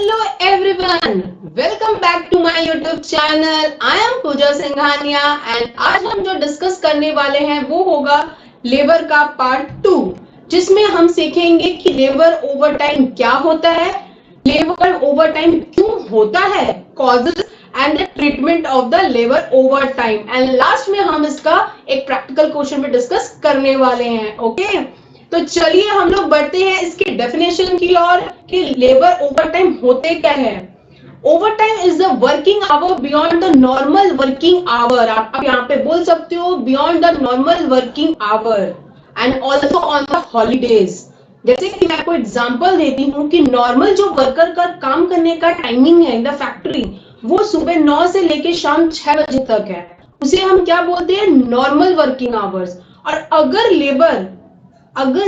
Hello everyone, welcome back to my YouTube channel. I am Puja Singhania and आज हम जो discuss करने वाले हैं वो होगा लेबर का पार्ट 2, जिसमें हम सीखेंगे कि लेबर ओवरटाइम क्या होता है, लेबर ओवरटाइम क्यों होता है, causes and the treatment of the labour overtime, and last में हम इसका एक प्रैक्टिकल क्वेश्चन में डिस्कस करने वाले हैं. ओके तो चलिए हम लोग बढ़ते हैं इसकी डेफिनेशन की ओर कि लेबर ओवरटाइम होते क्या है. Overtime is the working hour beyond the normal working our. आप यहाँ पे बोल सकते हो beyond the normal working our and also on the holidays. जैसे कि मैं आपको एग्जांपल देती हूँ कि नॉर्मल जो वर्कर का काम करने का टाइमिंग है इन द फैक्ट्री वो सुबह 9 से लेके शाम 6 बजे तक है, उसे हम क्या बोलते हैं, नॉर्मल वर्किंग आवर्स. और अगर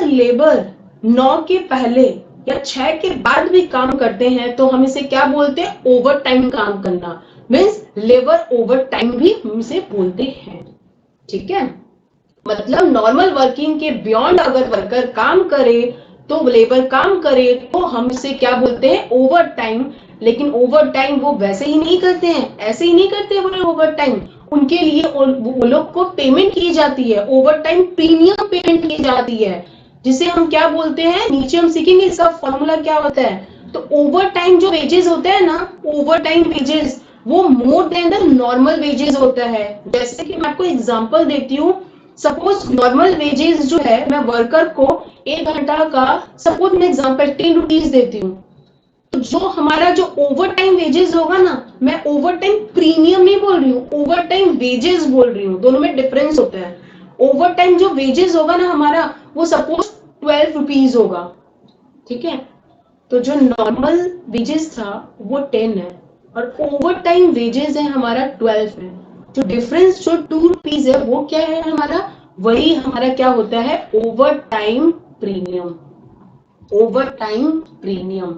लेबर 9 के पहले या 6 के बाद भी काम करते हैं तो हम इसे क्या बोलते हैं, ओवर टाइम काम करना. मीन्स लेबर ओवर टाइम भी हम इसे बोलते हैं. ठीक है, मतलब नॉर्मल वर्किंग के बियॉन्ड अगर वर्कर काम करे तो लेबर काम करे तो हम इसे क्या बोलते हैं, ओवर टाइम. लेकिन ओवर टाइम वो वैसे ही नहीं करते हैं, ऐसे ही नहीं करते वो ओवर टाइम. उनके लिए वो लोग को पेमेंट की जाती है, ओवर टाइम प्रीमियम पेमेंट की जाती है, जिसे हम क्या बोलते हैं, नीचे हम सीखेंगे इसका फॉर्मूला क्या होता है. तो ओवर टाइम जो वेजेस होते हैं ना, ओवर टाइम वेजेस वो more than the normal wages होता है. जैसे कि मैं आपको एग्जांपल देती हूँ. सपोज नॉर्मल वेजेस जो है, मैं वर्कर को 1 घंटा का सपोज मैं एग्जांपल 10 रुपीज देती हूँ. तो जो हमारा जो ओवर टाइम वेजेस होगा ना, मैं ओवर टाइम प्रीमियम नहीं बोल रही हूँ, ओवर टाइम वेजेस बोल रही हूँ, दोनों में डिफरेंस होता है. ओवर टाइम जो वेजेस होगा ना हमारा, वो सपोज 12 रुपीज होगा. ठीक है, तो जो नॉर्मल वेजेस था वो 10 है और ओवर टाइम वेजेस है हमारा 12 है. जो डिफरेंस जो 2 रुपीज है वो क्या है हमारा, वही हमारा क्या होता है, over time premium. Over time premium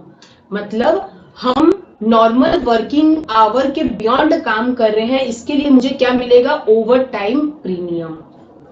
मतलब हम नॉर्मल वर्किंग आवर के बियॉन्ड काम कर रहे हैं, इसके लिए मुझे क्या मिलेगा, over time premium.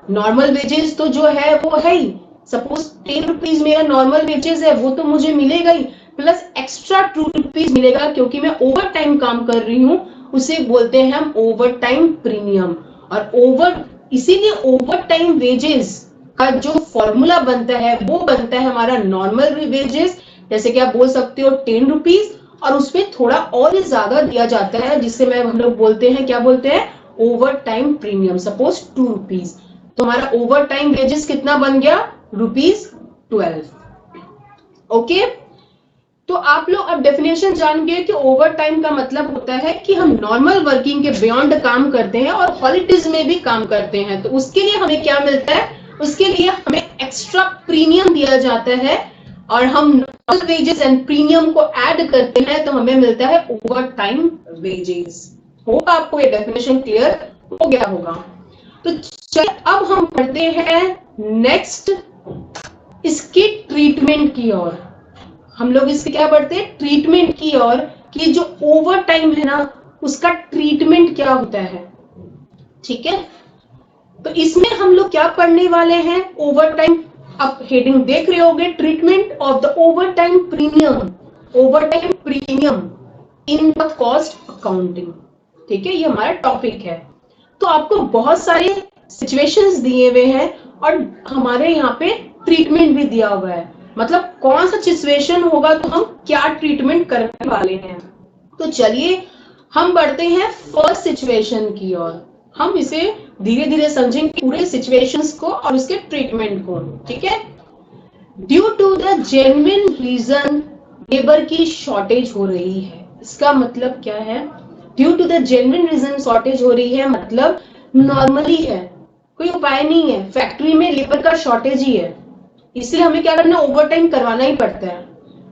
Normal wages तो जो है वो है ही, सपोज 10 रुपीज मेरा नॉर्मल वेजेस है वो तो मुझे मिलेगा ही, प्लस एक्स्ट्रा 2 रुपीज मिलेगा क्योंकि मैं ओवर टाइम काम कर रही हूँ, उसे बोलते हैं हम ओवर टाइम प्रीमियम. और इसीलिए ओवर टाइम वेजेस का जो फॉर्मूला बनता है वो बनता है हमारा नॉर्मल वेजेस. जैसे कि आप बोल सकते हो 10 रुपीज और उसमें थोड़ा और ज्यादा दिया जाता है, जिससे हम लोग बोलते हैं, क्या बोलते हैं, over time premium. Suppose 2 rupees, तो हमारा ओवर टाइम वेजेस कितना बन गया, ₹12. ओके, तो आप लोग अब डेफिनेशन जान गए कि ओवर टाइम का मतलब होता है कि हम नॉर्मल वर्किंग के बियॉन्ड काम करते हैं और हॉलीडेज में भी काम करते हैं. तो उसके लिए हमें क्या मिलता है, उसके लिए हमें एक्स्ट्रा प्रीमियम दिया जाता है और हम नॉर्मल वेजेस एंड प्रीमियम को ऐड करते हैं तो हमें मिलता है ओवर टाइम वेजेस. होगा आपको ये डेफिनेशन क्लियर हो गया होगा. तो चलिए अब हम पढ़ते हैं नेक्स्ट इसकी ट्रीटमेंट की ओर. हम लोग इसके क्या पढ़ते हैं, ट्रीटमेंट की ओर, कि जो ओवर टाइम है ना उसका ट्रीटमेंट क्या होता है. ठीक है, तो इसमें हम लोग क्या पढ़ने वाले हैं, ओवर टाइम. आप हेडिंग देख रहे होगे, treatment of the over time premium, over time premium in the cost accounting. ठीक है, ये हमारा टॉपिक है. तो आपको बहुत सारे सिचुएशंस दिए हुए हैं और हमारे यहाँ पे ट्रीटमेंट भी दिया हुआ है, मतलब कौन सा सिचुएशन होगा तो हम क्या ट्रीटमेंट करने वाले हैं. तो चलिए हम बढ़ते हैं फर्स्ट सिचुएशन की ओर. हम इसे धीरे धीरे समझेंगे पूरे सिचुएशंस को और उसके ट्रीटमेंट को. ठीक है, due to the genuine reason labour की शॉर्टेज हो रही है. इसका मतलब क्या है, due to the genuine reason shortage हो रही है मतलब नॉर्मली है, कोई उपाय नहीं है, फैक्ट्री में लेबर का शॉर्टेज ही है, इसलिए हमें क्या करना, ओवर टाइम करवाना ही पड़ता है.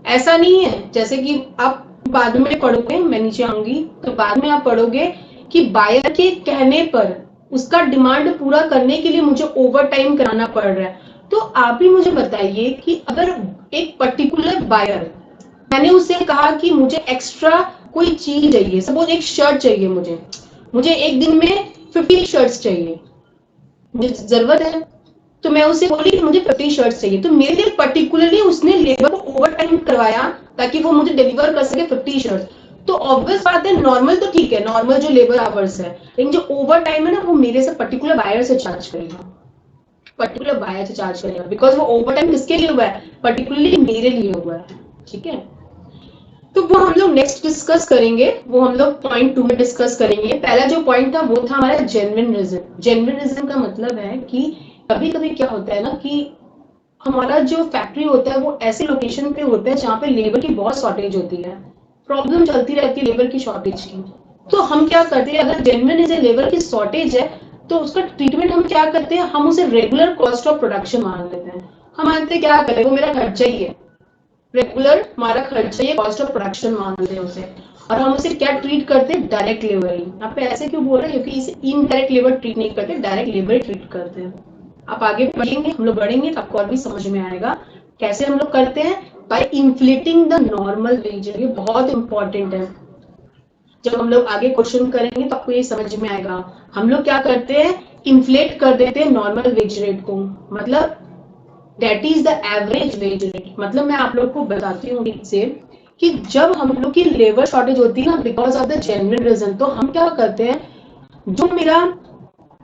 ऐसा नहीं है, जैसे कि आप बाद में पढ़ोगे, मैं नीचे आऊंगी तो बाद में आप पढ़ोगे कि बायर के कहने पर उसका डिमांड पूरा करने के लिए मुझे ओवर टाइम कराना पड़ रहा है. तो आप ही मुझे बताइए कि अगर एक पर्टिकुलर बायर, मैंने उससे कहा कि मुझे एक्स्ट्रा कोई चीज चाहिए, सपोज एक शर्ट चाहिए, मुझे एक दिन में 50 शर्ट्स चाहिए, मुझे जरूरत है, तो मैं उसे बोली कि मुझे 50 शर्ट्स चाहिए. तो मेरे लिए पर्टिकुलरली उसने लेबर को ओवर टाइम करवाया ताकि वो मुझे डिलीवर कर सके 50 शर्ट्स। तो ऑब्वियस बात है, नॉर्मल तो ठीक है, नॉर्मल जो लेबर आवर्स है, लेकिन जो ओवर टाइम है ना, वो मेरे से पर्टिकुलर बायर से चार्ज करेगा, पर्टिकुलर बायर से चार्ज करेगा, बिकॉज वो ओवर टाइम किसके लिए हुआ है, पर्टिकुलरली मेरे लिए हुआ है। ठीक है, तो वो हम लोग नेक्स्ट डिस्कस करेंगे, वो हम लोग पॉइंट 2 में डिस्कस करेंगे। पहला जो पॉइंट था वो था हमारा जेन्युइनिज्म। जेन्युइनिज्म का मतलब है कि कभी कभी क्या होता है ना कि हमारा जो फैक्ट्री होता है वो ऐसे लोकेशन पे होता है जहाँ पे लेबर की बहुत शॉर्टेज होती है, प्रॉब्लम चलती रहती है लेबर की शॉर्टेज की। तो हम क्या करते हैं, अगर जेन्युइन लेबर की शॉर्टेज है तो उसका ट्रीटमेंट हम क्या करते हैं, हम उसे रेगुलर कॉस्ट ऑफ प्रोडक्शन मान लेते हैं। हम मानते हैं क्या करें, वो मेरा खर्चा ही है, रेगुलर हमारा खर्चा ये कॉस्ट ऑफ प्रोडक्शन मानते हैं उसे। और हम उसे क्या ट्रीट करते हैं, डायरेक्ट लेबर ही। आप ऐसे क्यों बोल रहे हैं, क्योंकि इसे इनडायरेक्ट लेबर ट्रीट नहीं करते, डायरेक्ट लेबर ट्रीट करते हैं। आप आगे पढ़ेंगे, हम लोग बढ़ेंगे तो आपको और भी समझ में आएगा कैसे हम लोग करते हैं, by inflating the normal wage. ये बहुत इंपॉर्टेंट है, जब हम लोग आगे क्वेश्चन करेंगे तो आपको ये समझ में आएगा। हम लोग क्या करते हैं, इन्फ्लेट कर देते हैं नॉर्मल वेज रेट को, मतलब that is the average wage rate. मतलब मैं आप लोग को बताती हूँ ठीक से कि जब हम लोग की लेबर शॉर्टेज होती है ना because of the genuine reason, तो हम क्या करते हैं, जो मेरा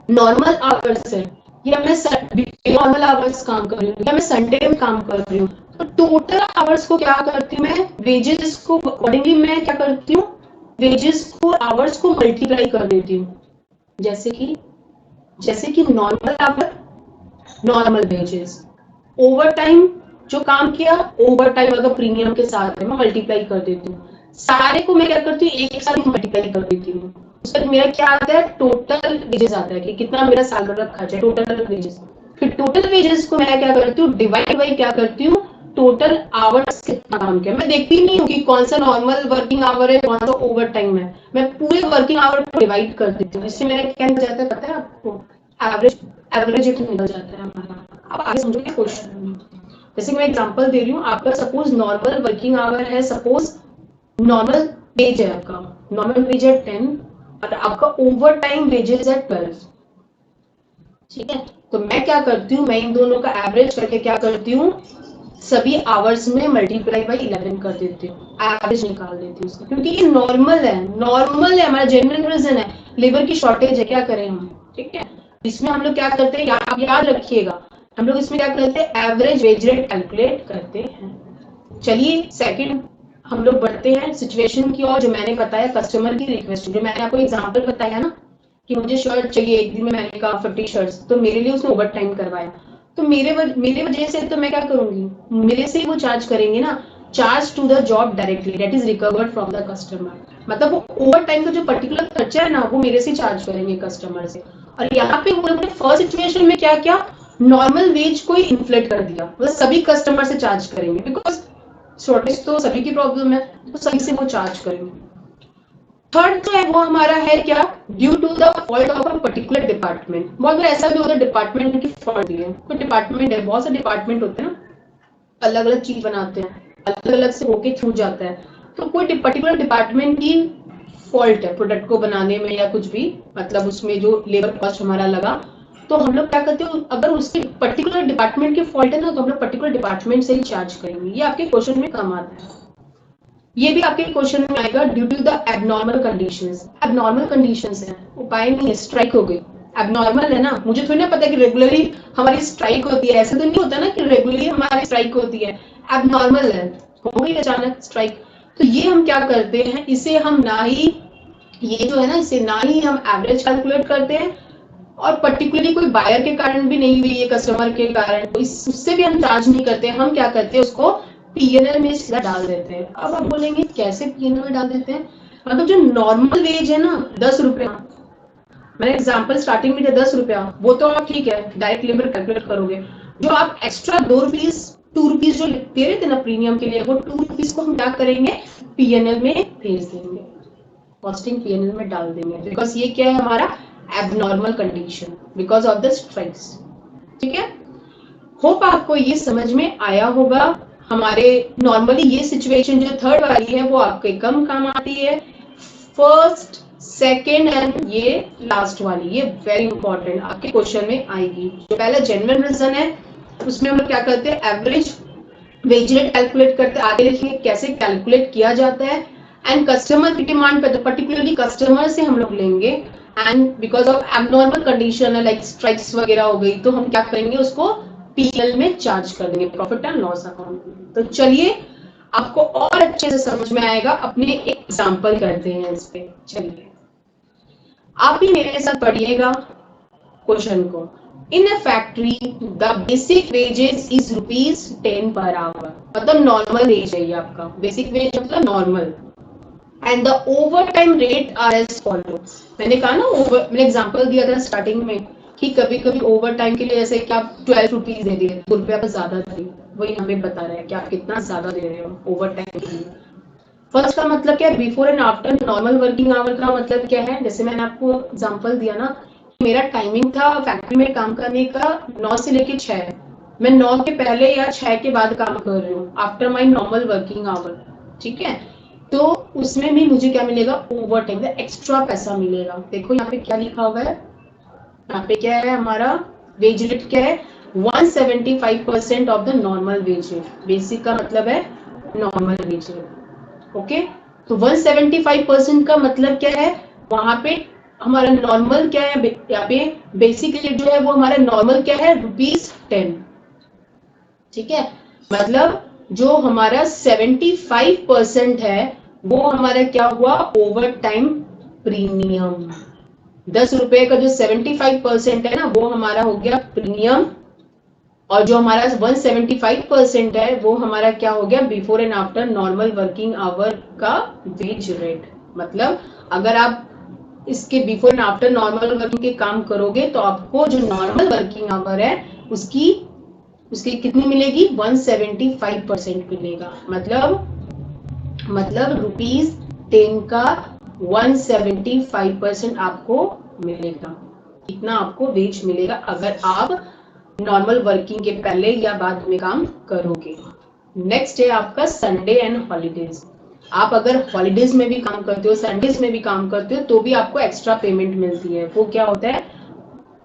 नॉर्मल आवर्स है, या मैं नॉर्मल आवर्स काम कर रही हूँ, या मैं संडे में काम कर रही हूँ, तो टोटल आवर्स को क्या करती हूँ मैं, वेजेस को अकॉर्डिंगली मैं क्या करती हूँ, वेजेस को आवर्स को मल्टीप्लाई कर देती हूँ। जैसे कि normal hour, normal wages, overtime जो काम किया, ओवर टाइम अगर प्रीमियम के साथ है मैं मल्टीप्लाई कर देती हूँ। सारे को मैं क्या करती हूँ, एक साथ मल्टीप्लाई कर देती हूँ। उसके बाद मेरा क्या आता है, टोटल वेजेस आता है कि कितना मेरा साल भर का खर्च है, टोटल वेजेस। फिर टोटल वेजेस को मैं क्या करती हूँ, डिवाइड बाई क्या करती हूँ, टोटल आवर्स कितना काम किया। मैं देखती नहीं हूँ कि कौन सा नॉर्मल वर्किंग आवर है, कौन सा ओवर टाइम है, मैं पूरे वर्किंग आवर को डिवाइड कर देती हूँ। इससे मेरा क्या निकल जाता है पता है आपको, एवरेज, एवरेज रेट निकल जाता है हमारा। अब आगे समझोगे क्वेश्चन। जैसे कि मैं एग्जांपल दे रही हूँ, आपका सपोज नॉर्मल वर्किंग आवर है, सपोज नॉर्मल वेज है आपका, नॉर्मल वेज है 10 और आपका ओवर टाइम वेजेस है 12। ठीक है, तो मैं क्या करती हूँ, मैं इन दोनों का एवरेज करके क्या करती हूँ, सभी आवर्स में मल्टीप्लाई बाई 11 कर देती हूँ, एवरेज निकाल देती हूँ उसका, क्योंकि ये नॉर्मल है, नॉर्मल है, हमारा जेन्युइन रीजन है, लेबर की शॉर्टेज है, क्या करें हम। ठीक है, इसमें हम लोग क्या करते हैं, आप याद रखिएगा, हम लोग इसमें क्या करते हैं, एवरेज वेज रेट कैलकुलेट करते हैं। चलिए सेकंड हम लोग बढ़ते हैं सिचुएशन की ओर, जो मैंने बताया कस्टमर की रिक्वेस्ट, जो मैंने आपको एग्जांपल बताया ना कि मुझे शर्ट चाहिए, एक दिन में मैंने कहा 50 शर्ट्स, तो मेरे लिए उसने ओवर टाइम करवाया, तो मेरे वजह से तो मैं क्या करूंगी, मेरे से ही वो चार्ज करेंगे ना, charge to the job directly, that is recovered from the customer. मतलब वो ओवर टाइम का जो पर्टिकुलर खर्चा है ना, वो मेरे से चार्ज करेंगे कस्टमर से। और यहाँ पे वो लोगों ने फर्स्ट सिचुएशन में क्या किया, नॉर्मल वेज को ही इन्फ्लेट कर दिया, मतलब सभी कस्टमर से चार्ज करेंगे, बिकॉज शॉर्टेज तो सभी की प्रॉब्लम है, तो सभी से वो चार्ज करेंगे। थर्ड जो है वो हमारा है क्या, due to the fault of a particular department. बहुत बार ऐसा भी होता है डिपार्टमेंट की फॉल्ट है, कोई डिपार्टमेंट है, बहुत से डिपार्टमेंट होते हैं ना, अलग अलग चीज बनाते हैं, अलग अलग से होके छूट जाता है, तो कोई पर्टिकुलर डिपार्टमेंट की फॉल्ट है प्रोडक्ट को बनाने में या कुछ भी, मतलब उसमें जो लेबर कॉस्ट हमारा लगा, तो हम लोग क्या करते हैं, अगर उसके पर्टिकुलर डिपार्टमेंट की फॉल्ट है ना, तो हम लोग पर्टिकुलर डिपार्टमेंट से ही चार्ज करेंगे। ये आपके क्वेश्चन में कम आता है, ये भी आपके क्वेश्चन में आएगा, due to the abnormal conditions. Abnormal conditions है, उपाय नहीं है, स्ट्राइक हो गई, एबनॉर्मल है ना, मुझे थोड़ी ना पता कि रेगुलरली हमारी स्ट्राइक होती है, ऐसे तो नहीं होता ना कि रेगुलरली हमारी स्ट्राइक होती है, एबनॉर्मल है, हो गई अचानक स्ट्राइक। तो ये हम क्या करते हैं, इसे हम ना ही, ये जो है ना, इसे ना ही हम एवरेज कैलकुलेट करते हैं, और पर्टिकुलरली कोई बायर के कारण भी नहीं हुई, ये कस्टमर के कारण, तो उससे भी हम चार्ज नहीं करते, हम क्या करते हैं, उसको पीएनएल में सीधा डाल देते हैं। अब आप बोलेंगे कैसे पीएनएल में डाल देते हैं, मतलब जो नॉर्मल वेज है ना 10 रुपया, मैंने एग्जांपल स्टार्टिंग में दिया 10 रुपया, वो तो आप ठीक है डायरेक्ट लेबर कैलकुलेट करोगे, जो आप एक्स्ट्रा 2 रुपीज 2 रुपीज जो दे रहे थे ना प्रीमियम के लिए, वो 2 रुपीज को हम क्या करेंगे, पीएनएल में भेज देंगे, कॉस्टिंग पीएनएल में डाल देंगे, बिकॉज ये क्या है हमारा abnormal condition, because of the strikes. ठीक है, होप आपको ये समझ में आया होगा। हमारे नॉर्मली ये सिचुएशन जो थर्ड वाली है वो आपके कम काम आती है, फर्स्ट सेकेंड एंड ये लास्ट वाली, ये वेरी इंपॉर्टेंट आपके क्वेश्चन में आएगी। जो पहला जेन्युइन रीजन है उसमें हम लोग क्या करते हैं, एवरेज वेज रेट कैलकुलेट करते आगे लिखेंगे कैसे कैलकुलेट किया जाता है, एंड कस्टमर की डिमांड पे, तो पर्टिकुलरली कस्टमर से हम लोग लेंगे, and because of abnormal condition like strikes वगैरह हो गई तो हम क्या करेंगे उसको पीएल में चार्ज कर देंगे, प्रॉफिट एंड लॉस अकाउंट में। तो चलिए आपको और अच्छे से समझ में आएगा, अपने एक एग्जांपल करते हैं इस पे। चलिए आप भी मेरे साथ पढ़िएगा क्वेश्चन को। In a factory the basic wages is ₹10 per hour, मतलब नॉर्मल वेज है ये आपका, बेसिक वेज मतलब normal, and the over time rate are as follow. मैंने कहा ना मैंने एग्जांपल दिया था स्टार्टिंग में कि कभी कभी ओवर टाइम के लिए ऐसे कि आप ₹12 दे दिए, ₹2 पर ज्यादा थे, वही हमें बता रहा है कि आप कितना ज्यादा दे रहे हो ओवर टाइम के लिए। फर्स्ट का मतलब क्या है, before and after normal working our का मतलब क्या है, जैसे मैंने आपको एग्जांपल दिया ना, मेरा टाइमिंग था फैक्ट्री में काम करने का 9 से लेके 6, मैं 9 के पहले या 6 के बाद काम कर रही हूँ after my normal working our, ठीक है। तो उसमें भी मुझे क्या मिलेगा, ओवर टाइम, एक्स्ट्रा पैसा मिलेगा। देखो यहाँ पे क्या लिखा हुआ है, यहाँ पे क्या है हमारा वेज रेट क्या है, 175% of the normal wage rate. Basic का मतलब है नॉर्मल वेज रेट, ओके। तो 175% का मतलब क्या है, वहां पे हमारा नॉर्मल क्या है, यहाँ पे बेसिक रेट जो है वो हमारा नॉर्मल क्या है, ₹10, ठीक है। मतलब जो हमारा 75% है वो हमारा क्या हुआ, ओवर टाइम प्रीमियम। ₹10 का जो 75% है ना वो हमारा हो गया प्रीमियम, और जो हमारा 175% है वो हमारा क्या हो गया, before and after normal working our का वेज रेट। मतलब अगर आप इसके before and after normal working के काम करोगे तो आपको जो नॉर्मल वर्किंग आवर है उसकी उसकी कितनी मिलेगी, 175% मिलेगा। मतलब ₹10 का 175% आपको मिलेगा। इतना आपको वेज मिलेगा अगर आप नॉर्मल वर्किंग के पहले या बाद में काम करोगे। नेक्स्ट है आपका संडे एंड हॉलीडेज। आप अगर हॉलीडेज में भी काम करते हो, संडेज में भी काम करते हो, तो भी आपको एक्स्ट्रा पेमेंट मिलती है। वो क्या होता है,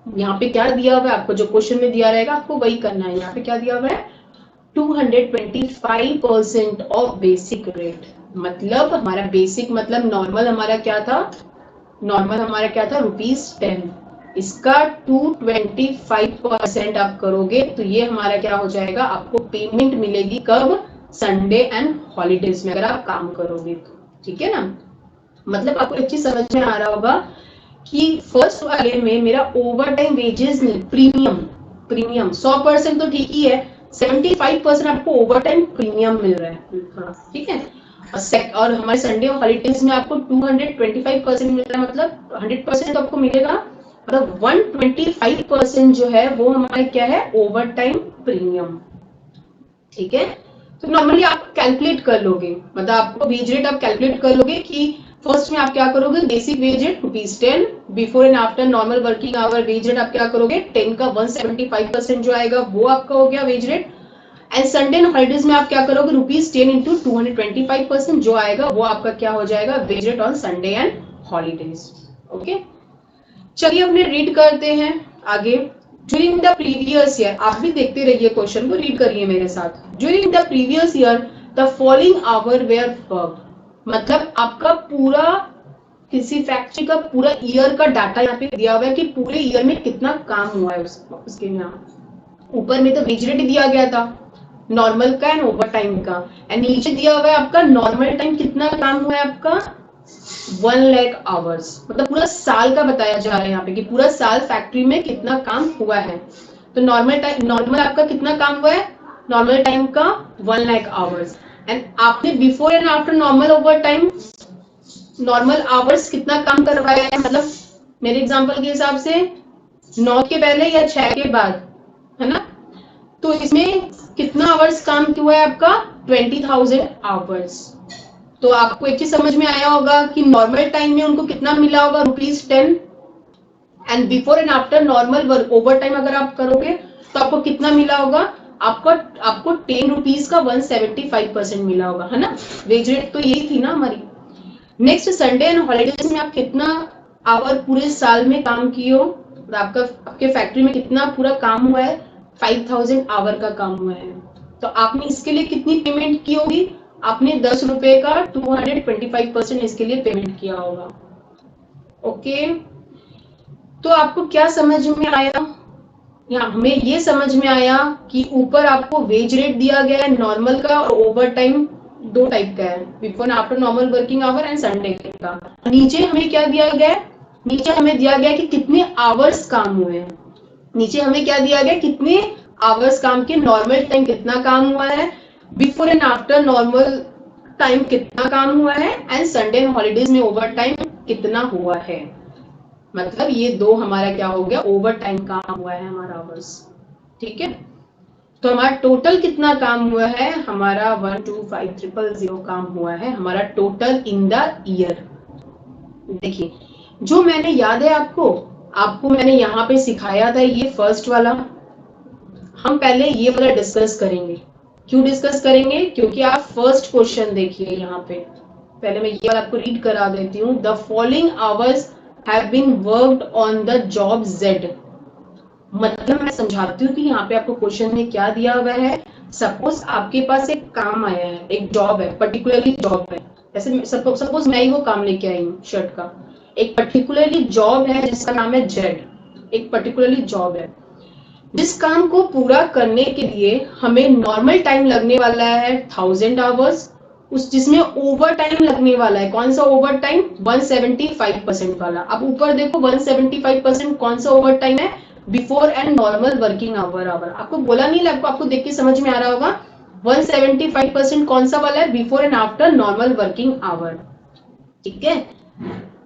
यहाँ पे क्या दिया हुआ है आपको, जो क्वेश्चन में दिया रहेगा आपको वही करना है। यहाँ पे क्या दिया हुआ है, 225% ऑफ बेसिक रेट। मतलब हमारा बेसिक मतलब नॉर्मल हमारा क्या था, नॉर्मल हमारा क्या था, ₹10। इसका 225% आप करोगे तो ये हमारा क्या हो जाएगा, आपको पेमेंट मिलेगी कब, संडे एंड हॉलीडेज में अगर आप काम करोगे तो, ठीक है ना। मतलब आपको एक चीज समझ में आ रहा होगा कि फर्स्ट वाले में मेरा over time wages premium premium 100% तो ठीक ही है, 75% आपको ओवर टाइम प्रीमियम मिल रहा है, ठीक है। और हमारे संडे और हॉलीडेज में आपको 225% मिल रहा है, मतलब 100% आपको मिलेगा, मतलब 125% जो है वो हमारा क्या है, ओवर टाइम प्रीमियम, ठीक है। तो नॉर्मली आप कैलकुलेट कर लोगे, मतलब आपको वेज रेट आप कैलकुलेट कर लोगे कि फर्स्ट में आप क्या करोगे, basic wage rate ₹10, before and after normal working hour wage rate आप क्या करोगे, 10 का 175% जो आएगा वो आपका हो गया wage rate, and Sunday and holidays में आप क्या करोगे, ₹10 इंटू 225% जो आएगा वो आपका क्या हो जाएगा, wage rate on Sunday and holidays, okay. चलिए अपने रीड करते हैं आगे। ड्यूरिंग द प्रीवियस ईयर, आप भी देखते रहिए क्वेश्चन को, रीड करिए मेरे साथ। During the previous year the following hour were worked, मतलब आपका पूरा किसी फैक्ट्री का पूरा ईयर का डाटा यहाँ पे दिया हुआ है कि पूरे ईयर में कितना काम हुआ है उसके यहाँ। ऊपर में तो वेज रेट दिया गया था नॉर्मल का एंड ओवर टाइम का, एंड नीचे दिया हुआ है आपका नॉर्मल टाइम कितना काम हुआ है आपका 1,00,000 आवर्स, मतलब पूरा साल का बताया जा रहा है यहाँ पे कि पूरा साल फैक्ट्री में कितना काम हुआ है। तो नॉर्मल आपका कितना काम हुआ है, नॉर्मल टाइम का 1,00,000 आवर्स, एंड आपने before and after normal over time normal hours कितना काम करवाया है, मतलब मेरे एग्जांपल के हिसाब से 9 के पहले या 6 के बाद, है ना। तो इसमें कितना आवर्स काम हुआ है आपका, 20,000 आवर्स। तो आपको एक चीज समझ में आया होगा कि नॉर्मल टाइम में उनको कितना मिला होगा, ₹10, and before and after normal work over time अगर आप करोगे तो आपको कितना मिला होगा, आपको ₹10 का 175% मिला होगा, है ना। वेज रेट तो यही थी ना हमारी। नेक्स्ट संडे एंड हॉलीडेज में आप कितना आवर पूरे साल में काम किए हो, आपके फैक्ट्री में कितना पूरा काम हुआ है, 5,000 आवर का काम हुआ है। तो आपने इसके लिए कितनी पेमेंट की होगी? आपने 10 रुपए का 225% इसके लिए पेमेंट किया होगा। ओके, तो आपको क्या समझ में आया? या हमें ये समझ में आया कि ऊपर आपको वेज रेट दिया गया है नॉर्मल का और ओवर टाइम दो टाइप का है, before and after normal working our and Sunday का। नीचे हमें क्या दिया गया है? नीचे हमें दिया गया है कि कितने आवर्स काम हुए हैं। नीचे हमें क्या दिया गया? कितने आवर्स काम के, नॉर्मल टाइम कितना काम हुआ है, before and after normal time कितना काम हुआ है, एंड संडे एंड हॉलीडेज में ओवर टाइम कितना हुआ है। मतलब ये दो हमारा क्या हो गया? ओवर टाइम काम हुआ है हमारा आवर्स। ठीक है, तो हमारा टोटल कितना काम हुआ है? हमारा 125,000 काम हुआ है हमारा टोटल इन द ईयर। देखिए, जो मैंने याद है आपको मैंने यहाँ पे सिखाया था ये फर्स्ट वाला। हम पहले ये वाला डिस्कस करेंगे। क्यों डिस्कस करेंगे? क्योंकि आप फर्स्ट क्वेश्चन देखिए यहाँ पे। पहले मैं ये वाला आपको रीड करा देती हूँ। The following hours have been worked on the job Z. मतलब मैं समझाती हूँ कि यहाँ पे आपको क्वेश्चन में क्या दिया हुआ है। सपोज आपके पास एक काम आया है, एक जॉब है, पर्टिकुलरली जॉब है। जैसे सपोज मैं ही वो काम लेके आई हूँ शर्ट का। एक पर्टिकुलरली जॉब है जिसका नाम है जेड। एक पर्टिकुलरली जॉब है जिस काम को पूरा करने के लिए हमें नॉर्मल टाइम लगने वाला है 1000 आवर्स। उस जिसमें ओवर टाइम लगने वाला है, कौन सा ओवर टाइम? 175% वाला। अब ऊपर देखो 175% कौन सा ओवर टाइम है? Before and normal working our. आपको बोला नहीं, आपको देख के समझ में आ रहा होगा। 175% कौन सा वाला है? Before and after normal working our. ठीक है,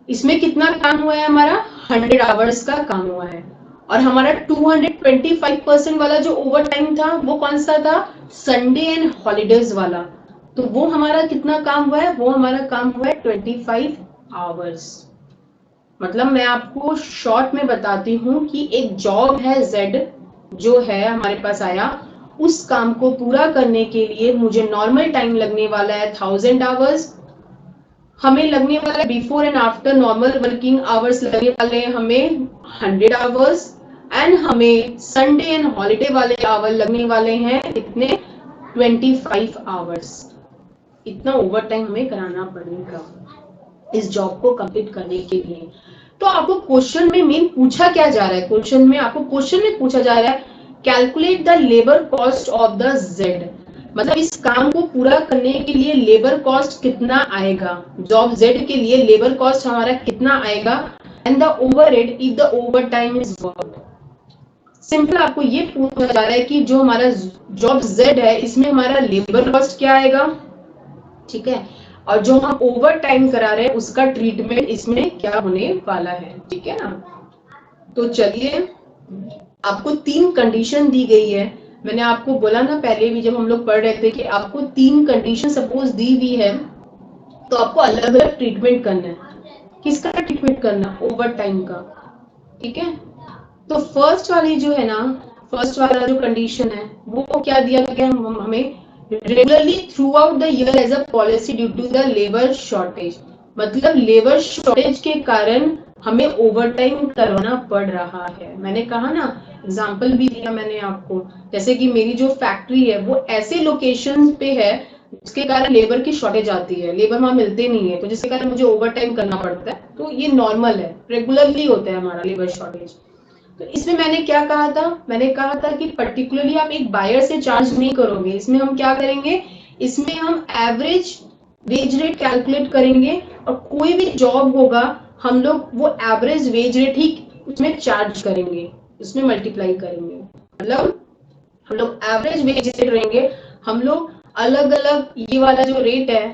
इसमें कितना काम हुआ है? हमारा 100 आवर्स का काम हुआ है। और हमारा 225% वाला जो ओवर टाइम था वो कौन सा था? संडे एंड हॉलीडेज वाला। तो वो हमारा कितना काम हुआ है? वो हमारा काम हुआ है 25 आवर्स। मतलब मैं आपको शॉर्ट में बताती हूँ कि एक जॉब है जेड जो है हमारे पास आया, उस काम को पूरा करने के लिए मुझे नॉर्मल टाइम लगने वाला है 1000 आवर्स। हमें लगने वाला है before and after normal working hours लगने वाले हैं हमें 100 आवर्स। एंड हमें संडे एंड हॉलीडे वाले आवर लगने वाले हैं कितने? 25 आवर्स। इतना ओवर टाइम हमें कराना पड़ेगा इस जॉब को कंप्लीट करने के लिए। तो आपको क्वेश्चन में मेन पूछा क्या जा रहा है? क्वेश्चन में पूछा जा रहा है calculate the labour cost of the Z. मतलब इस काम को पूरा करने के लिए लेबर कॉस्ट कितना आएगा? जॉब जेड के लिए लेबर कॉस्ट हमारा कितना आएगा? And the overhead if the over time is worked. Simple आपको ये पूछा जा रहा है कि जो हमारा जॉब जेड है इसमें हमारा लेबर कॉस्ट क्या आएगा। ठीक है, और जो हम ओवर टाइम करा रहे हैं उसका ट्रीटमेंट इसमें क्या होने वाला है। ठीक है ना, तो चलिए, आपको 3 कंडीशन दी गई है। मैंने आपको बोला ना पहले भी जब हम लोग पढ़ रहे थे कि आपको 3 कंडीशन सपोज दी हुई है तो आपको अलग अलग ट्रीटमेंट करना है। किसका ट्रीटमेंट करना? ओवर टाइम का। ठीक है, तो फर्स्ट वाली जो है ना, फर्स्ट वाला जो कंडीशन है वो क्या दिया गया हमें? Regularly throughout the year as a policy due to the labour shortage. मतलब लेबर शॉर्टेज के कारण हमें ओवर टाइम करवाना पड़ रहा है। मैंने कहा ना, एग्जाम्पल भी दिया मैंने आपको, जैसे कि मेरी जो फैक्ट्री है वो ऐसे लोकेशन पे है जिसके कारण लेबर की शॉर्टेज आती है, लेबर वहां मिलते नहीं है, तो जिसके कारण मुझे ओवर टाइम करना पड़ता है। तो ये नॉर्मल है, रेगुलरली होता है हमारा लेबर शॉर्टेज। तो इसमें मैंने क्या कहा था? मैंने कहा था कि पर्टिकुलरली आप एक बायर से चार्ज नहीं करोगे। इसमें हम क्या करेंगे? इसमें हम एवरेज वेज रेट कैलकुलेट करेंगे और कोई भी जॉब होगा हम लोग वो एवरेज वेज रेट ही उसमें चार्ज करेंगे, उसमें मल्टीप्लाई करेंगे। मतलब हम लोग एवरेज वेज रेट रहेंगे। हम लोग अलग अलग ये वाला जो रेट है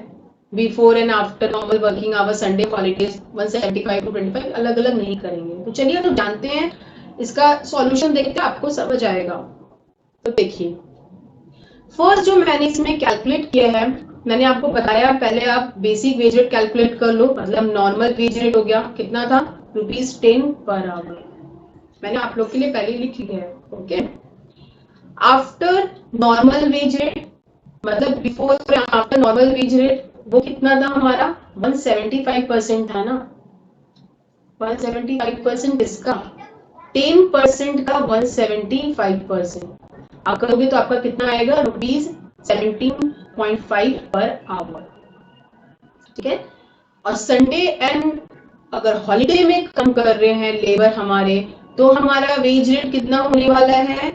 before and after normal working hour Sunday holidays 175 to 25 अलग अलग नहीं करेंगे। तो चलिए तो जानते हैं, इसका सॉल्यूशन देखते हैं, आपको समझ आएगा। तो देखिए, फर्स्ट जो मैंने इसमें कैलकुलेट किया है, मैंने आपको बताया पहले आप बेसिक वेज रेट कैलकुलेट कर लो। मतलब नॉर्मल वेज रेट हो गया, कितना था? ₹10 पर आवर। मैंने आप लोग के लिए पहले लिख लिया है। Okay, after normal wage rate मतलब बिफोर और आफ्टर नॉर्मल वेज रेट वो कितना था हमारा? 175% था ना। 175% इसका, 10% का 175%। आप करोगे तो आपका कितना आएगा, ₹17.5 पर आवर। ठीक है, और संडे एंड अगर हॉलीडे में कम कर रहे हैं लेबर हमारे, तो हमारा वेज रेट कितना होने वाला है,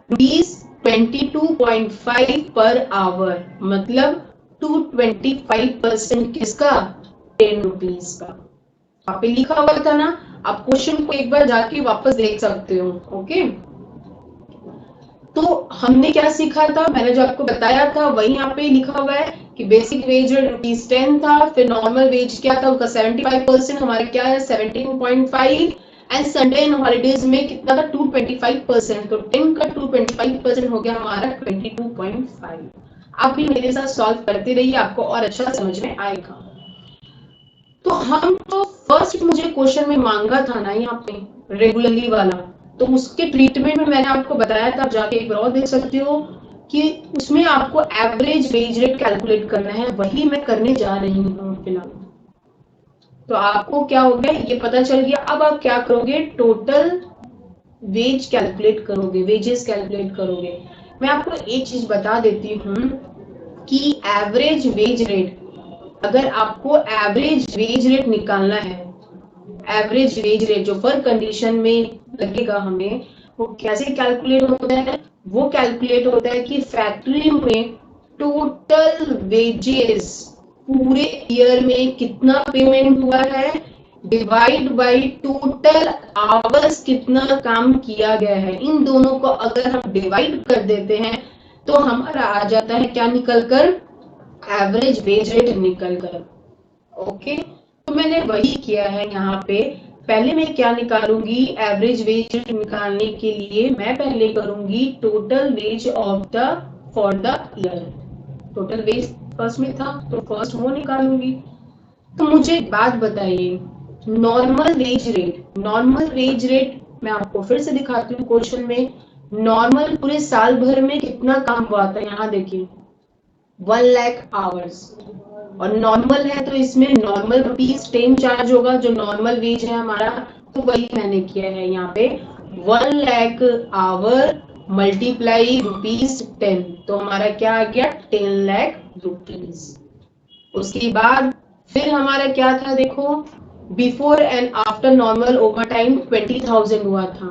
₹22.5 पर आवर, मतलब 225% किसका, ₹10 का। वहां पे लिखा हुआ था ना, आप क्वेश्चन को एक बार जाके वापस देख सकते हो। ओके, तो हमने क्या सीखा था, मैंने जो आपको बताया था वही यहाँ पे लिखा हुआ है कि बेसिक वेज ₹10 था, फिर नॉर्मल वेज क्या था उसका 75%, हमारा क्या है 17.5, एंड संडे एंड हॉलीडेज में कितना था 225%, तो 10 का 225% हो गया हमारा 22.5। आप भी मेरे साथ सॉल्व करते रहिए, आपको और अच्छा समझ में आएगा। तो हम तो फर्स्ट मुझे क्वेश्चन में मांगा था ना यहाँ पे रेगुलरली वाला, तो उसके ट्रीटमेंट में मैंने आपको बताया था, आप जाके एक बार और देख सकते हो कि उसमें आपको एवरेज वेज रेट कैलकुलेट करना है, वही मैं करने जा रही हूँ फिलहाल। तो आपको क्या हो गया ये पता चल गया। अब आप क्या करोगे, टोटल वेज कैलकुलेट करोगे, वेजेस कैलकुलेट करोगे। मैं आपको एक चीज बता देती हूँ कि एवरेज वेज रेट, अगर आपको एवरेज वेज रेट निकालना है, एवरेज वेज रेट जो पर कंडीशन में लगेगा हमें, वो कैसे कैलकुलेट होता है, वो कैलकुलेट होता है कि फैक्ट्री में टोटल वेजेस पूरे ईयर में कितना पेमेंट हुआ है डिवाइड बाय टोटल आवर्स कितना काम किया गया है। इन दोनों को अगर हम डिवाइड कर देते हैं तो हमारा आ जाता है क्या निकल कर, एवरेज वेज रेट निकल कर। ओके, तो मैंने वही किया है यहाँ पे। पहले मैं क्या निकालूंगी, एवरेज वेज रेट निकालने के लिए मैं पहले करूंगी total ways of the for the year. Total ways first में था तो फर्स्ट वो निकालूंगी। तो मुझे एक बात बताइए, normal wage rate, normal wage rate मैं आपको फिर से दिखाती हूँ क्वेश्चन में। नॉर्मल पूरे साल भर में कितना काम हुआ था, यहाँ देखिए 1 लाख आवर्स, और नॉर्मल है तो इसमें नॉर्मल ₹10 चार्ज होगा, जो नॉर्मल वेज है हमारा, तो वही मैंने किया है यहाँ पे 1 लाख आवर मल्टीप्लाई ₹10, तो हमारा क्या आ गया 10 लाख रुपीज। उसके बाद फिर हमारा क्या था देखो, before and after normal over time 20,000 हुआ था,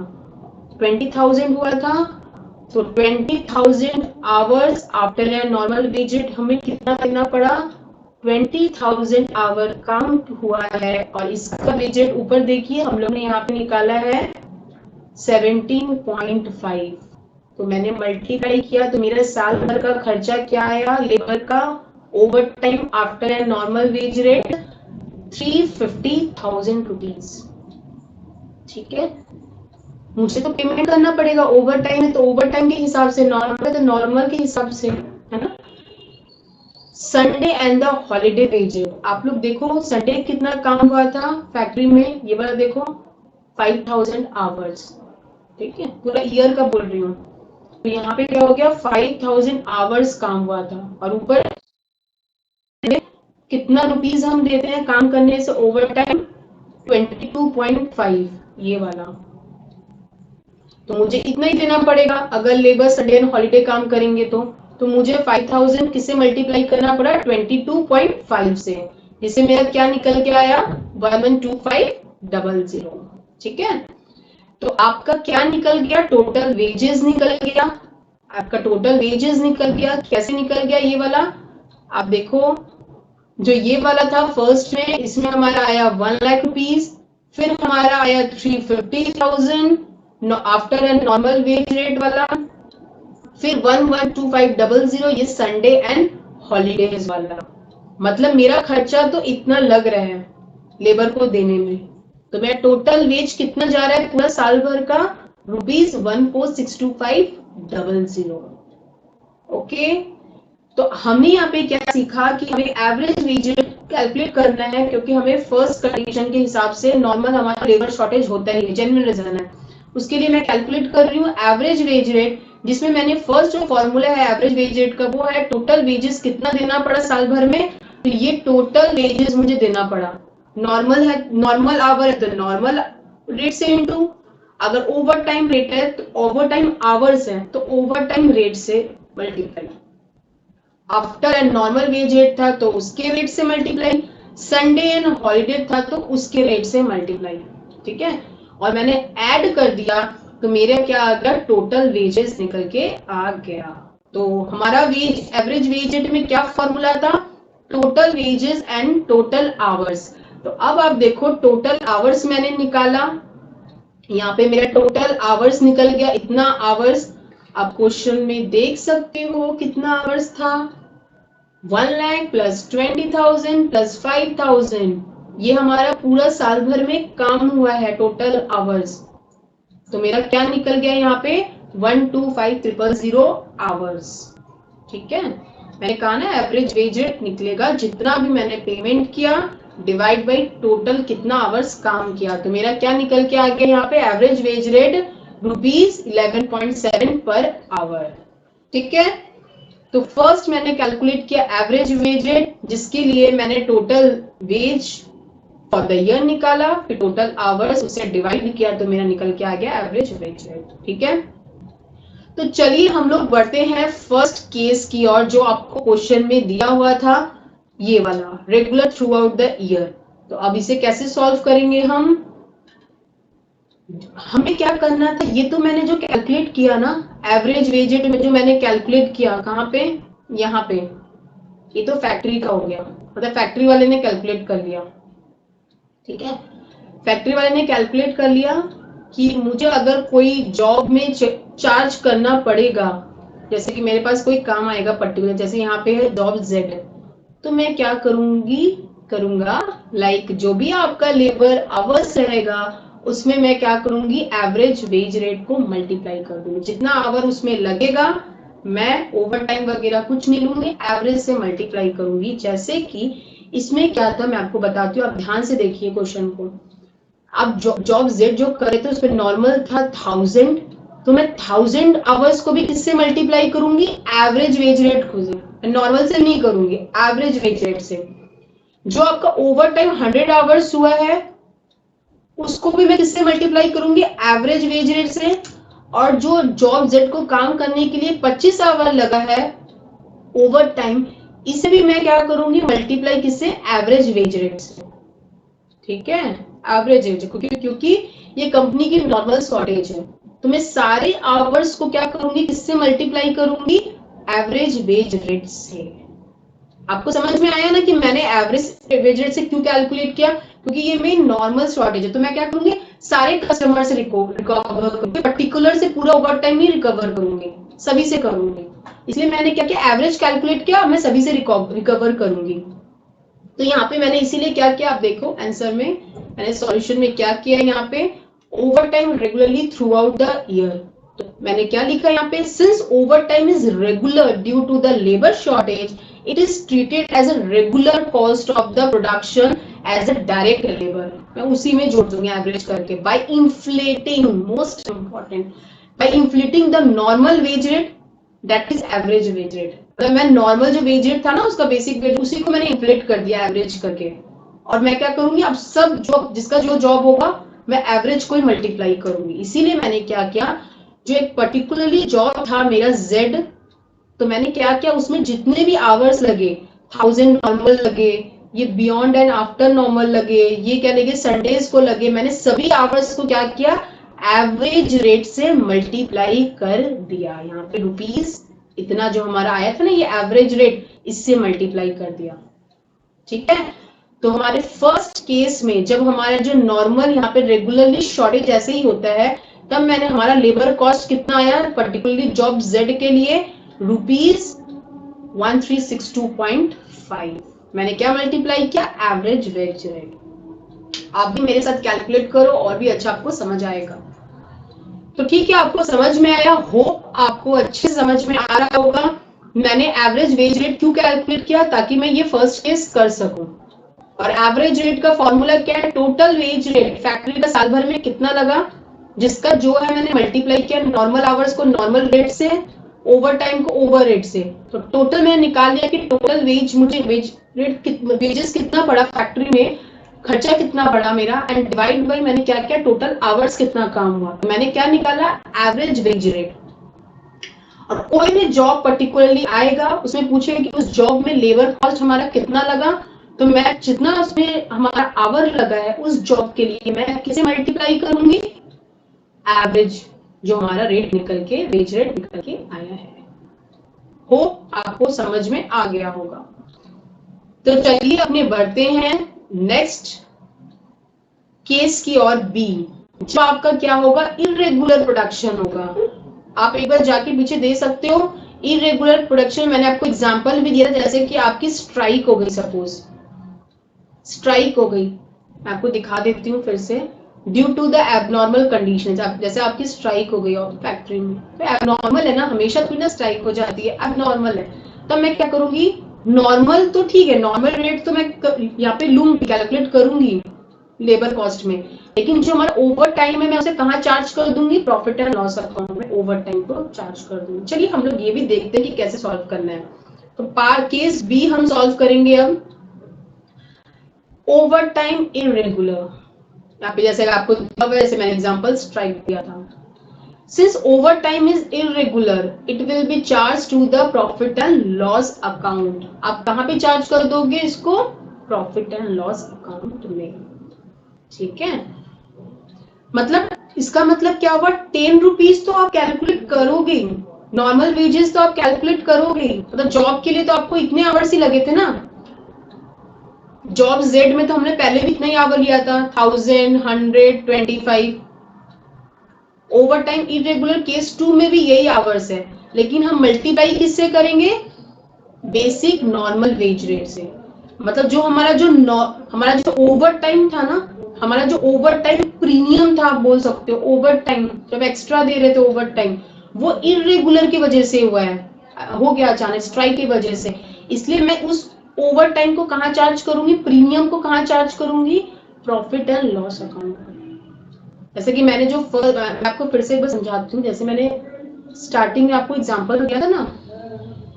20,000 हुआ था, तो 20,000 hours after a normal visit हमें कितना करना पड़ा, 20,000 आवर काम हुआ है, और इसका विजिट ऊपर देखिए हम लोग ने यहाँ पे निकाला है 17.5, तो मैंने मल्टीप्लाई किया तो मेरा साल भर का खर्चा क्या आया लेबर का, over time after a normal wage rate 350,000 rupees. ठीक है, मुझे तो पेमेंट करना पड़ेगा, ओवर टाइम है तो ओवर टाइम के हिसाब से, नॉर्मल है तो नॉर्मल के हिसाब से, है ना। Sunday and the holiday wages, आप लोग देखो संडे कितना काम हुआ था फैक्ट्री में, ये वाला देखो 5,000 आवर्स। ठीक है, पूरा ईयर का बोल रही हूँ, तो यहाँ पे क्या हो गया 5,000 आवर्स काम हुआ था, और ऊपर कितना रुपीज हम देते हैं काम करने से ओवर टाइम 22.5, ये वाला, तो मुझे इतना ही देना पड़ेगा अगर लेबर संडे एंड हॉलीडे काम करेंगे तो मुझे 5,000 किससे मल्टीप्लाई करना पड़ा 22.5 से, जिससे मेरा क्या निकल के आया 112500। ठीक है, तो आपका क्या निकल गया, टोटल वेजेस निकल गया, आपका टोटल वेजेस निकल गया। कैसे निकल गया ये वाला, आप देखो जो ये वाला था फर्स्ट में, इसमें हमारा आया 1 लाख रुपीज, फिर हमारा आया 350,000 after and normal wage rate वाला, फिर 112500 ये संडे एंड हॉलीडेज वाला। मतलब मेरा खर्चा तो इतना लग रहा है लेबर को देने में, तो मेरा टोटल वेज कितना जा रहा है पूरा साल भर का, ₹14,62500। ओके, तो हमने यहाँ पे क्या सीखा कि हमें एवरेज वेज कैलकुलेट करना है, क्योंकि हमें फर्स्ट कंडीशन के हिसाब से नॉर्मल हमारा लेबर शॉर्टेज होता ही है, जेन्युइन रीजन है, उसके लिए मैं कैलकुलेट कर रही हूँ एवरेज वेज रेट, जिसमें मैंने फर्स्ट जो फॉर्मूला है एवरेज वेज रेट का वो है टोटल वेजेस कितना देना पड़ा साल भर में, तो ये टोटल वेजेस मुझे देना पड़ा, नॉर्मल है, नॉर्मल आवर है तो नॉर्मल रेट से इंटू, अगर ओवर टाइम रेट है तो ओवर टाइम आवर्स है तो ओवर टाइम रेट से multiply, after and normal wage rate था तो उसके रेट से मल्टीप्लाई, संडे एंड हॉलीडे था तो उसके रेट से मल्टीप्लाई, ठीक है। और मैंने ऐड कर दिया तो मेरे क्या आ गया, टोटल वेजेस निकल के आ गया। तो हमारा वेज एवरेज वेज रेट में क्या फॉर्मूला था, total wages and total hours. तो अब आप देखो टोटल आवर्स मैंने निकाला, यहाँ पे मेरा टोटल आवर्स निकल गया इतना आवर्स। आप क्वेश्चन में देख सकते हो कितना आवर्स था, 1 लाख प्लस 20,000 प्लस 5,000, ये हमारा पूरा साल भर में काम हुआ है टोटल आवर्स। तो मेरा क्या निकल गया यहाँ पे 125,000 आवर्स, ठीक है। मैंने कहा ना एवरेज वेज रेट निकलेगा जितना भी मैंने पेमेंट किया डिवाइड बाई टोटल कितना आवर्स काम किया। तो मेरा क्या निकल के आ गया यहाँ पे average wage rate ₹11.7 per hour, ठीक है। तो फर्स्ट मैंने कैलकुलेट किया एवरेज वेज रेट, जिसके लिए मैंने total ways for the year निकाला, फिर टोटल आवर्स उसे डिवाइड किया तो मेरा निकल के आ गया एवरेज वेज रेट, ठीक है। तो चलिए हम लोग बढ़ते हैं फर्स्ट केस की और, जो आपको क्वेश्चन में दिया हुआ था ये वाला regular through out the year. तो अब इसे कैसे सॉल्व करेंगे हम, हमें क्या करना था, ये तो मैंने जो कैलकुलेट किया ना एवरेज वेज रेट में, जो मैंने कैलकुलेट किया कहाँ पे, यहाँ पे, ये तो फैक्ट्री का हो गया, मतलब फैक्ट्री वाले ने कैलकुलेट कर लिया, ठीक है। फैक्ट्री वाले ने कैलकुलेट कर लिया कि मुझे अगर कोई जॉब में चार्ज करना पड़ेगा, जैसे कि मेरे पास कोई काम आएगा पर्टिकुलर, जैसे यहाँ पे है जॉब जेड, तो मैं क्या करूंगा लाइक जो भी आपका लेबर आवर्स रहेगा उसमें मैं क्या करूंगी एवरेज वेज रेट को मल्टीप्लाई कर दूंगी, जितना आवर उसमें लगेगा मैं ओवर टाइम वगैरह कुछ नहीं लूंगी, एवरेज से मल्टीप्लाई करूंगी। जैसे कि इसमें क्या था मैं आपको बताती हूँ, आप ध्यान से देखिए क्वेश्चन को। आप जॉब जेड जो करे थे उस पर नॉर्मल था 1000, तो मैं 1000 आवर्स को भी किससे मल्टीप्लाई करूंगी, एवरेज वेज रेट को, नॉर्मल से नहीं करूंगी, एवरेज वेज रेट से। जो आपका ओवर टाइम 100 आवर्स हुआ है उसको भी मैं किससे मल्टीप्लाई करूंगी, एवरेज वेज रेट से। और जो जॉब जेड को काम करने के लिए 25 आवर लगा है ओवर टाइम, इसे भी मैं क्या करूंगी मल्टीप्लाई किससे, एवरेज वेज रेट से, ठीक है। एवरेज वेज, क्योंकि ये कंपनी की नॉर्मल शॉर्टेज है, तो मैं सारे आवर्स को क्या करूंगी किससे मल्टीप्लाई करूंगी, एवरेज वेज रेट से। आपको समझ में आया ना कि मैंने एवरेज वेज रेट से क्यों कैलकुलेट किया, क्योंकि ये मेरी नॉर्मल शॉर्टेज है, तो मैं क्या करूंगी सारे कस्टमर से रिकवर करूंगी, पर्टिकुलर से पूरा ओवर टाइम नहीं रिकवर करूंगी, सभी से करूंगी। इसलिए मैंने क्या किया एवरेज कैलकुलेट किया, मैं सभी से रिकवर करूंगी। तो यहाँ पे मैंने इसीलिए क्या किया, आप देखो आंसर में मैंने सॉल्यूशन में क्या किया, यहाँ पे overtime regularly throughout the year. तो मैंने क्या लिखा यहाँ पे, since over time is regular due to the labour shortage, it is treated as a regular cost of the production as a direct labor। मैं उसी में जोड़ दूंगी एवरेज करके, by inflating, most important, by inflating the normal wage rate, that is average wage rate। मतलब मैं normal जो wage rate था ना उसका बेसिक वेज, उसी को मैंने इन्फ्लेट कर दिया एवरेज करके। और मैं क्या करूंगी अब सब जो जिसका जो जॉब होगा मैं एवरेज को ही मल्टीप्लाई करूंगी। इसीलिए मैंने क्या किया, जो एक पर्टिकुलरली जॉब था मेरा जेड, तो मैंने क्या किया उसमें जितने भी आवर्स लगे, 1000 नॉर्मल लगे, ये बियॉन्ड एंड आफ्टर नॉर्मल लगे, ये क्या लगे संडेज को लगे, मैंने सभी आवर्स को क्या किया एवरेज रेट से मल्टीप्लाई कर दिया। यहाँ पे रुपीस इतना जो हमारा आया था ना ये एवरेज रेट, इससे मल्टीप्लाई कर दिया, ठीक है। तो हमारे फर्स्ट केस में जब हमारा जो नॉर्मल यहाँ पे रेगुलरली शॉर्टेज ऐसे ही होता है, तब मैंने हमारा लेबर कॉस्ट कितना आया पर्टिकुलरली जॉब जेड के लिए ₹1362.5, मैंने क्या मल्टीप्लाई किया एवरेज वेज रेट। आप भी मेरे साथ कैलकुलेट करो और भी अच्छा आपको समझ आएगा। तो ठीक है, आपको समझ में आया, होप आपको अच्छे समझ में आ रहा होगा। मैंने एवरेज वेज रेट क्यों कैलकुलेट किया, ताकि मैं ये फर्स्ट केस कर सकूं। और एवरेज रेट का फॉर्मूला क्या है, टोटल वेज रेट फैक्ट्री का साल भर में कितना लगा, जिसका जो है मैंने मल्टीप्लाई किया नॉर्मल आवर्स को नॉर्मल रेट से, ओवर टाइम को ओवर रेट से। तो टोटल मैंने निकाल लिया कि टोटल वेज मुझे वेजेस कितना पड़ा फैक्ट्री में खर्चा कितना बढ़ा मेरा एंड डिवाइड बाई मैंने क्या किया, टोटल आवर्स कितना काम हुआ, तो मैंने क्या निकाला, एवरेज वेज रेट। और कोई भी जॉब पर्टिकुलरली आएगा, उसमें पूछेगा कि उस जॉब में लेबर कॉस्ट हमारा कितना लगा, तो मैं जितना उसमें हमारा आवर लगा है उस जॉब के लिए मैं किसे मल्टीप्लाई करूंगी, एवरेज जो हमारा रेट निकल के, वेज रेट निकल के आया है। हो आपको समझ में आ गया होगा। तो चलिए अपने बढ़ते हैं नेक्स्ट केस की और, बी, जब आपका क्या होगा, इरेगुलर प्रोडक्शन होगा। आप एक बार जाके पीछे दे सकते हो, इरेगुलर प्रोडक्शन मैंने आपको एग्जांपल भी दिया, जैसे कि आपकी स्ट्राइक हो गई, सपोज स्ट्राइक हो गई, मैं आपको दिखा देती हूँ फिर से, due to the abnormal conditions, जैसे आपकी स्ट्राइक हो गई और फैक्ट्री में, तो एबनॉर्मल है ना, हमेशा थोड़ी ना स्ट्राइक हो जाती है, एबनॉर्मल है, तब मैं क्या करूंगी, नॉर्मल तो ठीक है, नॉर्मल रेट तो मैं यहाँ पे लूंगी, कैलकुलेट करूंगी लेबर कॉस्ट में, लेकिन जो हमारा ओवर टाइम है मैं उसे कहाँ चार्ज कर दूंगी, प्रॉफिट एंड लॉस अकाउंट में ओवर टाइम को चार्ज कर दूंगी। चलिए हम लोग ये भी देखते हैं कि कैसे सॉल्व करना है। तो केस बी हम सॉल्व करेंगे अब, ओवर टाइम इरेगुलर। यहाँ पे जैसे आपको जैसे मैंने एग्जांपल स्ट्राइक दिया था, since over time is irregular it will be charge to the profit and loss account. आप कहाँ पे चार्ज कर दोगे इसको, प्रॉफिट एंड लॉस अकाउंट में, ठीक है। मतलब इसका मतलब क्या हुआ, 10 रुपीज तो आप कैलकुलेट करोगे, नॉर्मल वेजेस तो आप कैलकुलेट करोगे, मतलब जॉब के लिए तो आपको इतने आवर्स ही लगे थे ना, जॉब जेड में तो हमने पहले भी इतना ही आवर लिया था, 1000, 125। ओवर टाइम इरेगुलर केस 2 में भी यही आवर्स है, लेकिन हम मल्टीप्लाई किससे करेंगे, बेसिक नॉर्मल वेज रेट से। मतलब जो हमारा जो ओवर टाइम था ना, हमारा जो ओवर टाइम प्रीमियम था, आप बोल सकते हो ओवर टाइम जब एक्स्ट्रा दे रहे थे ओवर टाइम, वो इरेगुलर की वजह से हुआ है, हो गया अचानक स्ट्राइक की वजह से, इसलिए मैं उस ओवर टाइम को कहाँ चार्ज करूंगी, प्रीमियम को कहाँ चार्ज करूंगी, प्रॉफिट एंड लॉस अकाउंट पर। जैसे कि मैंने जो मैं आपको फिर से एक बार समझाती हूँ, जैसे मैंने स्टार्टिंग में आपको एग्जांपल दिया था ना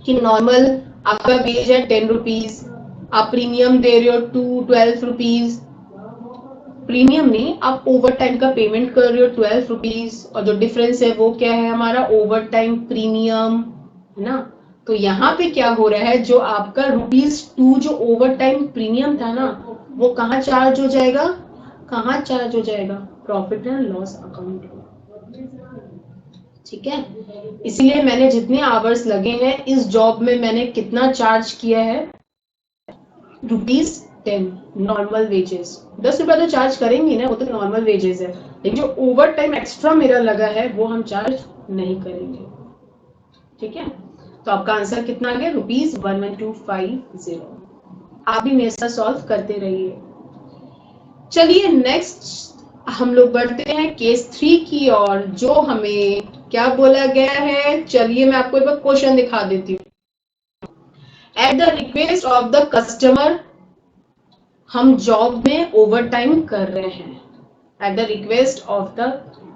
कि नॉर्मल आपका वेज है 10 रुपीज, आप प्रीमियम दे रहे हो 12 रुपीज, प्रीमियम नहीं, आप ओवर टाइम का पेमेंट कर रहे हो 12 रुपीज, और जो डिफरेंस है वो क्या है, हमारा ओवर टाइम प्रीमियम, है ना। तो यहाँ पे क्या हो रहा है, जो आपका ₹2 जो ओवर टाइम प्रीमियम था ना, वो कहाँ चार्ज हो जाएगा, कहाँ चार्ज हो जाएगा, प्रॉफिट एंड लॉस अकाउंट, ठीक है। इसलिए मैंने जितने आवर्स लगे हैं इस जॉब में मैंने कितना चार्ज किया है, ₹10, नॉर्मल वेजेस। 10 रुपया तो चार्ज करेंगे ना, वो तो नॉर्मल वेजेस है, लेकिन जो ओवर टाइम एक्स्ट्रा मेरा लगा है वो हम चार्ज नहीं करेंगे, ठीक है। तो आपका आंसर कितना आ गया, ₹11,250। आप भी मेरे साथ सॉल्व करते रहिए। चलिए नेक्स्ट हम लोग बढ़ते हैं केस 3 की और, जो हमें क्या बोला गया है, चलिए मैं आपको एक बार क्वेश्चन दिखा देती हूँ। At the request of the customer, हम जॉब में ओवर टाइम कर रहे हैं, at the request of the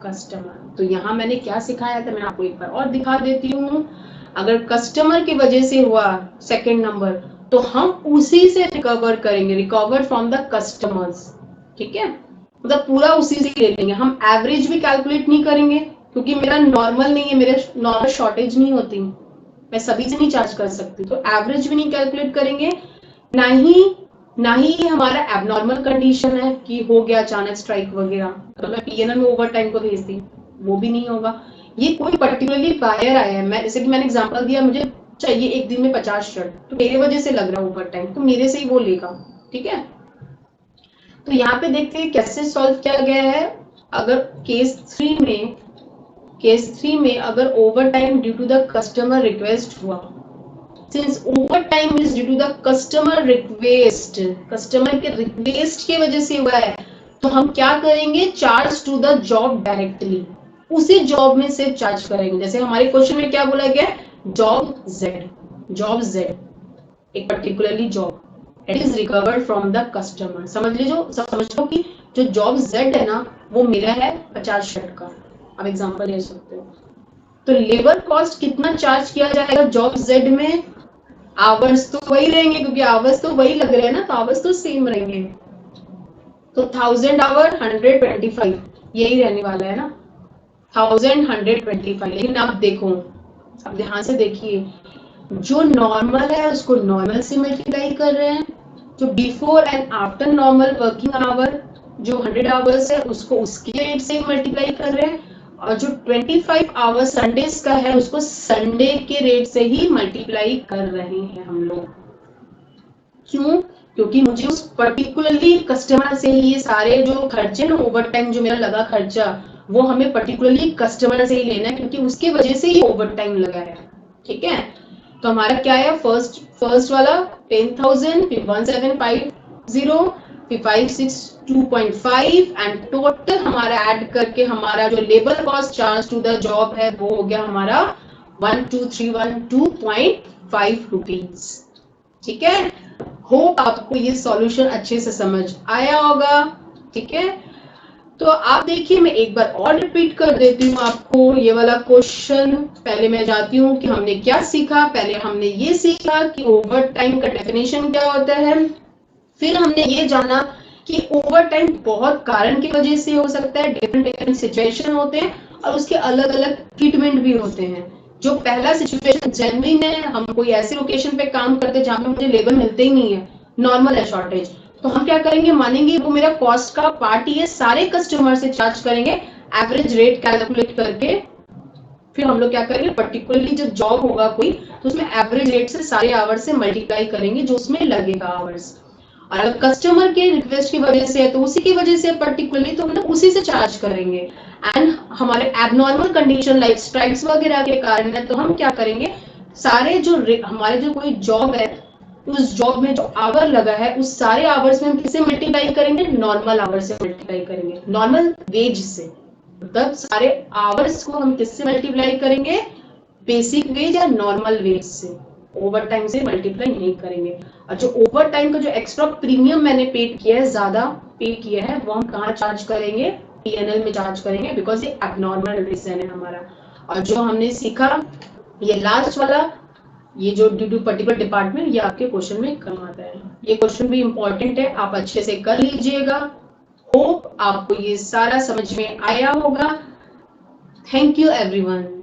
customer. तो यहाँ मैंने क्या सिखाया था, मैं आपको एक बार और दिखा देती हूँ। अगर कस्टमर की वजह से हुआ सेकंड नंबर, तो हम उसी से रिकवर करेंगे, रिकवर फ्रॉम द कस्टमर्स, ठीक है। मतलब पूरा उसी से ले लेंगे, हम एवरेज भी कैलकुलेट नहीं करेंगे, क्योंकि मेरा नॉर्मल नहीं है, मेरे नॉर्मल शॉर्टेज नहीं होती, मैं सभी से नहीं चार्ज कर सकती, तो एवरेज भी नहीं कैलकुलेट करेंगे, ना ही ये हमारा एबनॉर्मल कंडीशन है कि हो गया अचानक स्ट्राइक वगैरह, तो मैं पीएनएल में ओवर टाइम को भेज दी, वो भी नहीं होगा। ये कोई पर्टिकुलरली बायर आया है, मैं जैसे कि मैंने एग्जांपल दिया, मुझे चाहिए एक दिन में 50 शर्ट, तो मेरे वजह से लग रहा है ओवर टाइम, तो मेरे से ही वो लेगा, ठीक है। तो यहाँ पे देखते हैं कैसे सॉल्व किया गया है। अगर केस 3 में अगर over time due to the customer request हुआ, since over time is due to the customer request, customer के रिक्वेस्ट की वजह से हुआ है, तो हम क्या करेंगे, charge to the job directly, उसी जॉब में से चार्ज करेंगे। जैसे हमारे क्वेश्चन में क्या बोला गया, जॉब जेड एक particularly job, it is recovered from the customer. समझ लो कि जो जॉब जेड है ना, वो मेरा है 50 शर्ट का, आप एग्जांपल ले सकते हो। तो लेबर कॉस्ट कितना चार्ज किया जाएगा जॉब जेड में, आवर्स तो वही रहेंगे, क्योंकि आवर्स तो वही लग रहे हैं ना, तो आवर्स तो सेम रहेंगे, तो 1000 आवर 125 यही रहने वाला है ना, 1125। लेकिन आप देखो, अब ध्यान से देखिए, जो नॉर्मल है उसको नॉर्मल से मल्टीप्लाई कर रहे हैं, जो before and after normal working our जो 100 आवर्स है उसको उसके रेट से मल्टीप्लाई कर रहे हैं, और जो 25 आवर्स संडेज का है उसको संडे के रेट से ही मल्टीप्लाई कर रहे हैं हम लोग। क्यों? क्योंकि मुझे उस पर्टिकुलरली कस्टमर से ही ये सारे जो खर्चे ना, ओवर टाइम जो मेरा लगा खर्चा, वो हमें पर्टिकुलरली कस्टमर से ही लेना है, क्योंकि उसकी वजह से ही ओवर टाइम लगा है। ठीक है, तो हमारा क्या है, फर्स्ट वाला 10,000, फिर 1750, फिर 562.5 एंड टोटल हमारा ऐड करके हमारा जो labour cost charge to the job है वो हो गया हमारा 12,312.5 रुपीज। ठीक है, होप आपको ये सॉल्यूशन अच्छे से समझ आया होगा। ठीक है, तो आप देखिए, मैं एक बार और रिपीट कर देती हूँ आपको ये वाला क्वेश्चन। पहले मैं जाती हूँ कि हमने क्या सीखा। पहले हमने ये सीखा कि ओवर टाइम का डेफिनेशन क्या होता है, फिर हमने ये जाना कि ओवर टाइम बहुत कारण की वजह से हो सकता है, डिफरेंट डिफरेंट सिचुएशन होते हैं और उसके अलग अलग ट्रीटमेंट भी होते हैं। जो पहला सिचुएशन जेन्युइन है, हम कोई ऐसे लोकेशन पे काम करते हैं जहां पे मुझे लेबर मिलते ही नहीं है, नॉर्मल है शॉर्टेज, तो हम क्या करेंगे, मानेंगे वो मेरा कॉस्ट का पार्ट ही है, सारे कस्टमर से चार्ज करेंगे, एवरेज रेट कैलकुलेट करके फिर हम लोग क्या करेंगे, पर्टिकुलरली जो जॉब होगा कोई, तो उसमें एवरेज रेट से सारे आवर्स से मल्टीप्लाई करेंगे जो उसमें लगेगा आवर्स। और अगर कस्टमर के रिक्वेस्ट की वजह से है तो उसी की वजह से पर्टिकुलरली तो मतलब उसी से चार्ज करेंगे। एंड हमारे एबनॉर्मल कंडीशन लाइक स्ट्राइक्स वगैरह के कारण है तो हम क्या करेंगे, सारे जो हमारे जो कोई जॉब है उस जॉब में जो आवर लगा है उस सारे आवर्स में हम किसे मल्टीप्लाई करेंगे, नॉर्मल आवर से मल्टीप्लाई करेंगे, नॉर्मल वेज से। मतलब सारे आवर्स को हम किससे मल्टीप्लाई करेंगे, बेसिक वेज या नॉर्मल वेज से, ओवर टाइम से मल्टीप्लाई नहीं करेंगे। और जो ओवर टाइम का जो एक्स्ट्रा प्रीमियम मैंने पेड किया है, ज्यादा पे किया है, वो हम कहाँ चार्ज करेंगे, पीएनएल में चार्ज करेंगे, बिकॉज ये एबनॉर्मल रीजन है हमारा। और जो हमने सीखा ये लास्ट वाला, ये जो ड्यू टू पर्टिकुलर डिपार्टमेंट, ये आपके क्वेश्चन में कम आता है। ये क्वेश्चन भी इंपॉर्टेंट है, आप अच्छे से कर लीजिएगा। होप आपको ये सारा समझ में आया होगा। Thank you everyone.